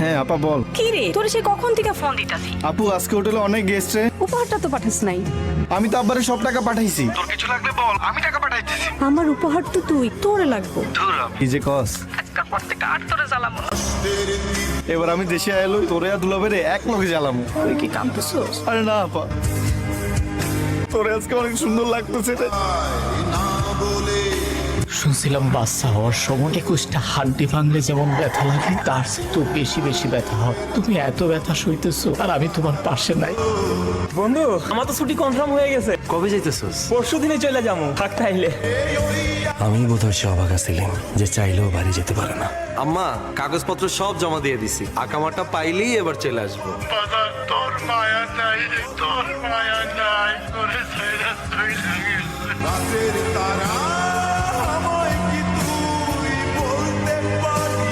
হ্যাঁ আপা বল। কি রে তোর সে কখন থেকে ফোন দিতাছি? আপু আজকে হোটেলে অনেক গেস্ট রে। উপহারটা তো পাঠাস নাই। আমি তো আব্বারে সব টাকা পাঠাইছি। তোর কিছু লাগলে বল, আমি টাকা পাঠাইতেছি। আমার উপহার তো তুই, তোরে লাগবো। কি যে কস। আজকাল পর থেকে আর তোরে জ্বালাবো না। এবার আমি দেশে আইলো তোরে আর দুলাভাইরে এক লগে জ্বালামু। তুই কি কাঁদতেছস? আরে না আপা, তোরে আজকে অনেক সুন্দর লাগতেছে রে। শুনছিলাম বাচ্চা হওয়ার সময় 21টা হাড্ডি ভাঙলে যেমন ব্যথা লাগে তার চেয়ে তো বেশি বেশি ব্যথা হয়। তুমি এত ব্যথা সইতেছো আর আমি তোমার পাশে নাই। বন্ধু আমার তো ছুটি কনফার্ম হয়ে গেছে। কবে যাইতেছস? পরশু দিনে চলে যাবো থাকতে আইলে। আমি বোধহয় সে অবাক ছিলাম যে চাইলেও বাড়ি যেতে পারে না। আম্মা কাগজপত্র সব জমা দিয়ে দিছি, আকামাটা পাইলেই এবার চলে আসবো। তোর মায়া নাই রে, তোর মায়া নাই, তোরে ছাইরা তুই লাগে। রাতের তারা